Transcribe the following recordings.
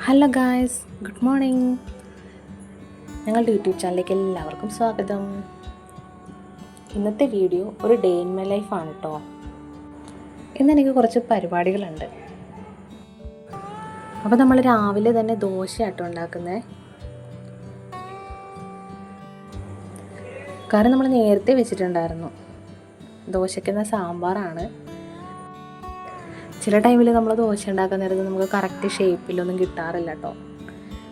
Hello guys, good morning. ഞങ്ങളുടെ YouTube ചാനലിലേക്ക് എല്ലാവർക്കും സ്വാഗതം. ഇന്നത്തെ വീഡിയോ ഒരു ഡേ ഇൻ മൈ ലൈഫാണ് കേട്ടോ. ഇന്നെനിക്ക് കുറച്ച് പരിപാടികളുണ്ട്. അപ്പോൾ നമ്മൾ രാവിലെ തന്നെ ദോശയാട്ടോ ഉണ്ടാക്കുന്നത്. കാരണം നമ്മൾ നേരത്തെ വെച്ചിട്ടുണ്ടായിരുന്നു. ദോശയ്ക്കുന്ന സാമ്പാറാണ്. ചില ടൈമിൽ നമ്മൾ ദോശ ഉണ്ടാക്കാൻ നേരത്ത് നമുക്ക് കറക്റ്റ് ഷേപ്പിലൊന്നും കിട്ടാറില്ല കേട്ടോ.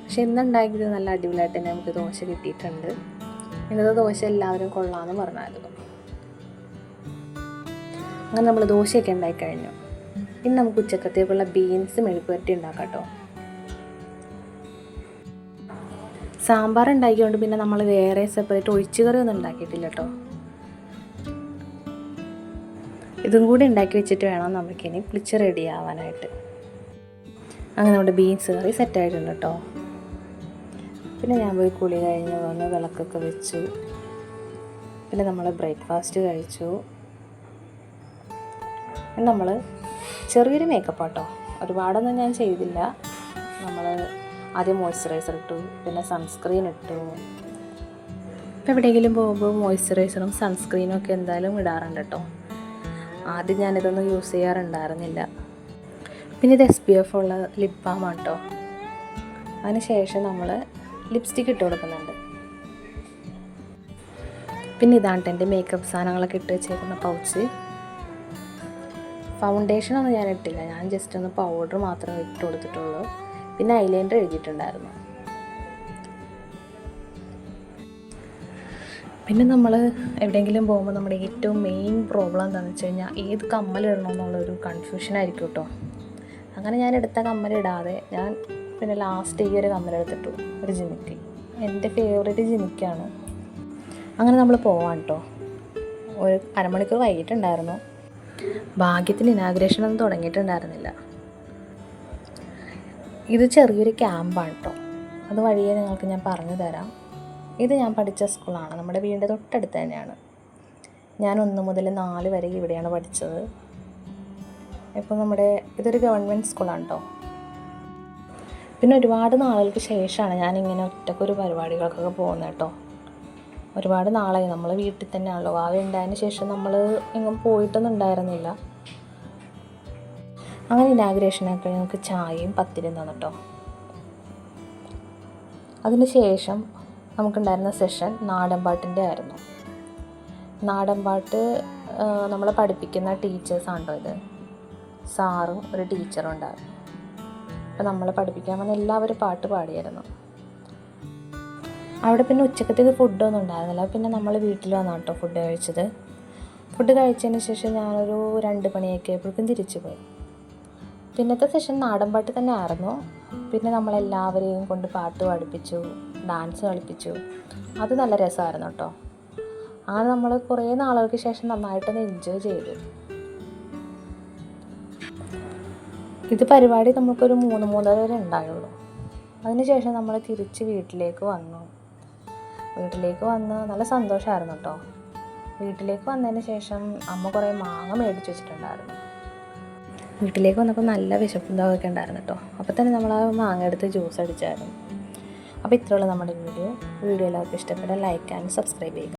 പക്ഷെ ഇന്നുണ്ടാക്കിയത് നല്ല അടിപൊളിയായിട്ട് തന്നെ നമുക്ക് ദോശ കിട്ടിയിട്ടുണ്ട്. ഇന്നത്തെ ദോശ എല്ലാവരും കൊള്ളാമെന്ന് പറഞ്ഞായിരുന്നു. അങ്ങനെ നമ്മൾ ദോശയൊക്കെ ഉണ്ടാക്കി കഴിഞ്ഞു. ഇനി നമുക്ക് ഉച്ചക്കത്തേക്കുള്ള ബീൻസ് മെഴുക്കുവരട്ടി ഉണ്ടാക്കാം കേട്ടോ. സാമ്പാർ ഉണ്ടാക്കിയതുകൊണ്ട് പിന്നെ നമ്മൾ വേറെ സെപ്പറേറ്റ് ഒഴിച്ചുകറി ഒന്നും ഉണ്ടാക്കിയിട്ടില്ല കേട്ടോ. ഇതും കൂടി ഉണ്ടാക്കി വെച്ചിട്ട് വേണം നമുക്കിനി പുളിച്ച് റെഡി ആവാനായിട്ട്. അങ്ങനെ നമ്മുടെ ബീൻസ് കറി സെറ്റായിട്ടുണ്ട് കേട്ടോ. പിന്നെ ഞാൻ പോയി കുളി കഴിഞ്ഞ് വന്ന് വിളക്കൊക്കെ വെച്ചു. പിന്നെ നമ്മൾ ബ്രേക്ക്ഫാസ്റ്റ് കഴിച്ചു. നമ്മൾ ചെറിയൊരു മേക്കപ്പ് കേട്ടോ, ഒരുപാടൊന്നും ഞാൻ ചെയ്തില്ല. നമ്മൾ ആദ്യം മോയ്സ്ചറൈസർ ഇട്ടു, പിന്നെ സൺസ്ക്രീൻ ഇട്ടു. ഇപ്പോൾ എവിടെയെങ്കിലും പോകുമ്പോൾ മോയ്സ്ചറൈസറും സൺസ്ക്രീനും ഒക്കെ എന്തായാലും ഇടാറുണ്ട് കേട്ടോ. ആദ്യം ഞാനിതൊന്നും യൂസ് ചെയ്യാറുണ്ടായിരുന്നില്ല. പിന്നെ ഇത് SPF ഉള്ള ലിപ് ബാമാണ് കേട്ടോ. അതിന് ശേഷം നമ്മൾ ലിപ്സ്റ്റിക്ക് ഇട്ട് കൊടുക്കുന്നുണ്ട്. പിന്നെ ഇതാണ് എൻ്റെ മേക്കപ്പ് സാധനങ്ങളൊക്കെ ഇട്ട് വെച്ചേക്കുന്ന പൗച്ച്. ഫൗണ്ടേഷനൊന്നും ഞാൻ ഇട്ടില്ല, ഞാൻ ജസ്റ്റ് ഒന്ന് പൗഡർ മാത്രമേ ഇട്ട് കൊടുത്തിട്ടുള്ളൂ. പിന്നെ ഐലൈനർ എഴുതിയിട്ടുണ്ടായിരുന്നു. പിന്നെ നമ്മൾ എവിടെയെങ്കിലും പോകുമ്പോൾ നമ്മുടെ ഏറ്റവും മെയിൻ പ്രോബ്ലം എന്താണെന്ന് വെച്ച് കഴിഞ്ഞാൽ ഏത് കമ്മലിടണമെന്നുള്ളൊരു കൺഫ്യൂഷനായിരിക്കും കേട്ടോ. അങ്ങനെ ഞാൻ എടുത്ത കമ്മലിടാതെ ഞാൻ പിന്നെ ലാസ്റ്റ് ഈ ഒരു കമ്മലെടുത്തിട്ടു, ഒരു ജിമിക്ക്. എൻ്റെ ഫേവറേറ്റ് ജിമിക്കാണ്. അങ്ങനെ നമ്മൾ പോവാൻ കേട്ടോ. ഒരു അരമണിക്കൂർ വൈകിട്ടുണ്ടായിരുന്നു. ഭാഗ്യത്തിന് ഇനാഗുറേഷനൊന്നും തുടങ്ങിയിട്ടുണ്ടായിരുന്നില്ല. ഇത് ചെറിയൊരു ക്യാമ്പാണ് കേട്ടോ. അത് വഴിയെ നിങ്ങൾക്ക് ഞാൻ പറഞ്ഞു തരാം. ഇത് ഞാൻ പഠിച്ച സ്കൂളാണ്, നമ്മുടെ വീടിൻ്റെ തൊട്ടടുത്ത് തന്നെയാണ്. ഞാൻ 1 മുതൽ 4 വരെ ഇവിടെയാണ് പഠിച്ചത്. ഇപ്പോൾ ഇതൊരു ഗവൺമെൻറ് സ്കൂളാണ് കേട്ടോ. പിന്നെ ഒരുപാട് നാളുകൾക്ക് ശേഷമാണ് ഞാനിങ്ങനെ ഒറ്റക്കൊരു പരിപാടികൾക്കൊക്കെ പോകുന്നത് കേട്ടോ. ഒരുപാട് നാളായി, നമ്മൾ വീട്ടിൽ തന്നെയാണല്ലോ. വാവ ഉണ്ടായതിന് ശേഷം നമ്മൾ എങ്ങും പോയിട്ടൊന്നും ഉണ്ടായിരുന്നില്ല. അങ്ങനെ ഇനാഗുറേഷനൊക്കെ ഞങ്ങൾക്ക് ചായയും പത്തിരിയും തന്നു കേട്ടോ. അതിന് ശേഷം നമുക്കുണ്ടായിരുന്ന സെഷൻ നാടൻ പാട്ടിൻ്റെ ആയിരുന്നു. നാടൻ പാട്ട് നമ്മളെ പഠിപ്പിക്കുന്ന ടീച്ചേഴ്സാണല്ലോ ഇത്. സാറും ഒരു ടീച്ചറും ഉണ്ടായിരുന്നു. അപ്പോൾ നമ്മളെ പഠിപ്പിക്കാൻ വന്ന എല്ലാവരും പാട്ട് പാടിയായിരുന്നു. അവിടെ പിന്നെ ഉച്ചക്കത്തേക്ക് ഫുഡൊന്നും ഉണ്ടായിരുന്നില്ല. പിന്നെ നമ്മൾ വീട്ടിൽ വന്നാണ് കേട്ടോ ഫുഡ് കഴിച്ചത്. ഫുഡ് കഴിച്ചതിന് ശേഷം ഞാനൊരു 2 മണിയൊക്കെ ആയപ്പോഴേക്കും തിരിച്ചു പോയി. പിന്നത്തെ സെഷൻ നാടൻ പാട്ട് തന്നെ ആയിരുന്നു. പിന്നെ നമ്മളെല്ലാവരെയും കൊണ്ട് പാട്ട് പഠിപ്പിച്ചു, ഡാൻസ് കളിപ്പിച്ചു. അത് നല്ല രസമായിരുന്നു കേട്ടോ. അങ്ങനെ നമ്മൾ കുറേ നാളുകൾക്ക് ശേഷം നന്നായിട്ടൊന്ന് എൻജോയ് ചെയ്തു. ഇത് പരിപാടി നമുക്കൊരു 3-3:30 വരെ ഉണ്ടായുള്ളൂ. അതിനുശേഷം നമ്മൾ തിരിച്ച് വീട്ടിലേക്ക് വന്നു നല്ല സന്തോഷമായിരുന്നു കേട്ടോ. വീട്ടിലേക്ക് വന്നതിന് ശേഷം അമ്മ കുറേ മാങ്ങ മേടിച്ച് വെച്ചിട്ടുണ്ടായിരുന്നു. വീട്ടിലേക്ക് വന്നപ്പോൾ നല്ല വിശപ്പും ഇതൊക്കെ ഉണ്ടായിരുന്നു കേട്ടോ. അപ്പോൾ തന്നെ നമ്മൾ ആ മാങ്ങ എടുത്ത് ജ്യൂസ് അടിച്ചായിരുന്നു. അപ്പോൾ ഇത്രയുള്ള നമ്മുടെ വീഡിയോ എല്ലാവർക്കും ഇഷ്ടപ്പെട്ടാൽ ലൈക്ക് ആൻഡ് സബ്സ്ക്രൈബ് ചെയ്യുക.